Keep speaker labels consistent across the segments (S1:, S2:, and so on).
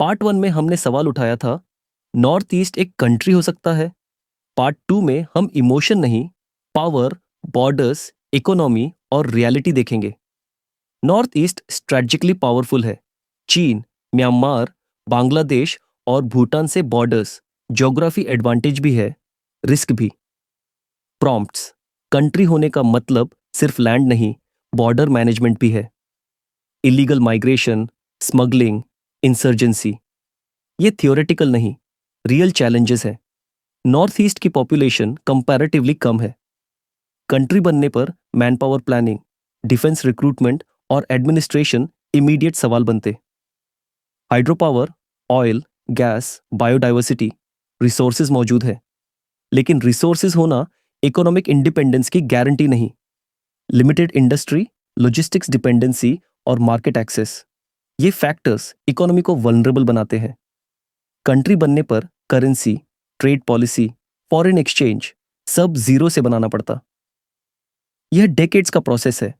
S1: Part 1 में हमने सवाल उठाया था, नॉर्थ ईस्ट एक कंट्री हो सकता है। पार्ट 2 में हम इमोशन नहीं, पावर, बॉर्डर्स, इकोनॉमी और रियलिटी देखेंगे। नॉर्थ ईस्ट स्ट्रेटेजिकली पावरफुल है। चीन, म्यांमार, बांग्लादेश और भूटान से बॉर्डर्स, ज्योग्राफी एडवांटेज भी है, रिस्क भी। प्रॉम्प्ट्स, कंट्री होने का मतलब सिर्फ लैंड नहीं, बॉर्डर मैनेजमेंट भी है। इलीगल माइग्रेशन, स्मगलिंग, इंसर्जेंसी, ये थियोरेटिकल नहीं, रियल चैलेंजेस हैं। नॉर्थ ईस्ट की पॉपुलेशन कंपैरेटिवली कम है। कंट्री बनने पर man power planning, defence recruitment और एडमिनिस्ट्रेशन इमीडिएट सवाल बनते। Hydro power, oil, gas, biodiversity, resources मौजूद है, लेकिन रिसोर्सेज होना इकोनॉमिक इंडिपेंडेंस की गारंटी नहीं। लिमिटेड इंडस्ट्री, लॉजिस्टिक्स डिपेंडेंसी और मार्केट एक्सेस, ये फैक्टर्स इकोनॉमी को वल्नरेबल बनाते हैं। कंट्री बनने पर currency, trade policy, foreign exchange सब जीरो से बनाना पड़ता। यह डेकेड्स का प्रोसेस है।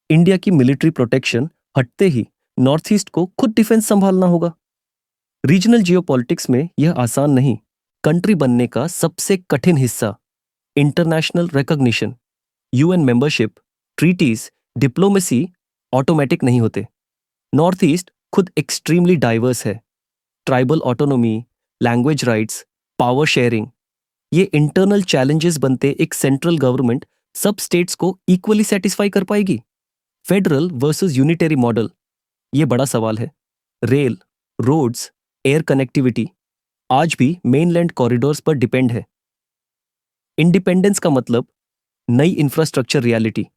S1: इंडिया की मिलिट्री प्रोटेक्शन हटते ही नॉर्थ ईस्ट को खुद डिफेंस संभालना होगा। रीजनल जियोपॉलिटिक्स में यह आसान नहीं। कंट्री बनने का सबसे कठिन हिस्सा international recognition, UN membership, treaties, diplomacy automatic नहीं होते। नॉर्थ ईस्ट खुद एक्सट्रीमली डाइवर्स है। Tribal autonomy, language rights, power sharing, ये इंटरनल चैलेंजेस बनते एक सेंट्रल गवर्नमेंट सब स्टेट्स को इक्वली सेटिस्फाई कर पाएगी। फेडरल वर्सेस यूनिटरी मॉडल, ये बड़ा सवाल है। रेल, रोड्स, एयर कनेक्टिविटी आज भी मेनलैंड कॉरिडोर्स पर डिपेंड है। इंडिपेंडेंस का मतलब नई इंफ्रास्ट्रक्चर रियलिटी,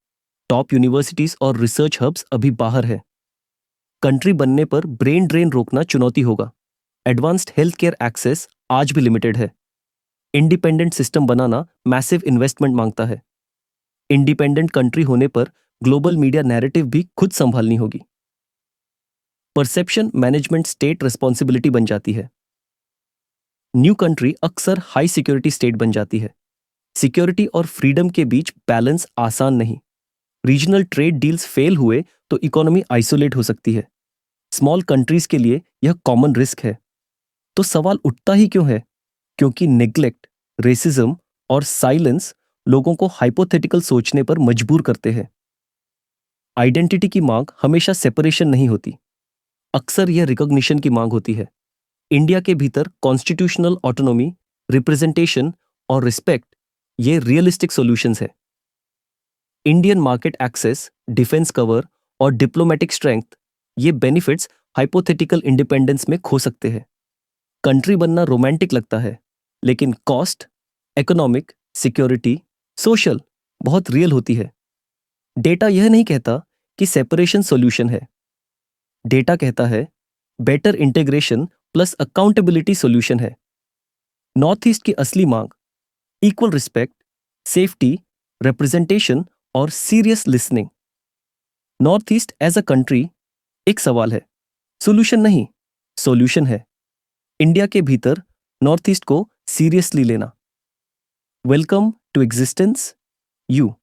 S1: टॉप यूनिवर्सिटीज और रिसर्च हब्स अभी बाहर है। कंट्री बनने पर ब्रेन ड्रेन रोकना चुनौती होगा। एडवांस्ड हेल्थ केयर एक्सेस आज भी लिमिटेड है। इंडिपेंडेंट सिस्टम बनाना मैसिव इन्वेस्टमेंट मांगता है। इंडिपेंडेंट कंट्री होने पर ग्लोबल मीडिया नैरेटिव भी खुद संभालनी होगी। परसेप्शन मैनेजमेंट स्टेट रिस्पॉन्सिबिलिटी बन जाती है। न्यू कंट्री अक्सर हाई सिक्योरिटी स्टेट बन जाती है। सिक्योरिटी और फ्रीडम के बीच बैलेंस आसान नहीं। रीजनल ट्रेड डील्स फेल हुए तो इकोनॉमी आइसोलेट हो सकती है। स्मॉल कंट्रीज के लिए यह कॉमन रिस्क है। तो सवाल उठता ही क्यों है? क्योंकि नेग्लेक्ट, रेसिज्म और साइलेंस लोगों को हाइपोथेटिकल सोचने पर मजबूर करते हैं। आइडेंटिटी की मांग हमेशा सेपरेशन नहीं होती, अक्सर यह रिकॉग्निशन की मांग होती है। इंडिया के भीतर कॉन्स्टिट्यूशनल ऑटोनॉमी, रिप्रेजेंटेशन और रिस्पेक्ट, ये रियलिस्टिक सॉल्यूशंस है। Indian market access, defence cover और डिप्लोमेटिक स्ट्रेंथ, ये बेनिफिट्स हाइपोथेटिकल इंडिपेंडेंस में खो सकते हैं। कंट्री बनना रोमांटिक लगता है, लेकिन कॉस्ट, इकोनॉमिक, सिक्योरिटी, सोशल बहुत रियल होती है। डेटा यह नहीं कहता कि सेपरेशन सॉल्यूशन है। डेटा कहता है better integration plus accountability solution है। नॉर्थ ईस्ट की असली मांग इक्वल रिस्पेक्ट, सेफ्टी, रिप्रेजेंटेशन और serious listening. North east as a country एक सवाल है, सॉल्यूशन नहीं, सॉल्यूशन है। इंडिया के भीतर नॉर्थ ईस्ट को सीरियसली लेना। Welcome to existence, you.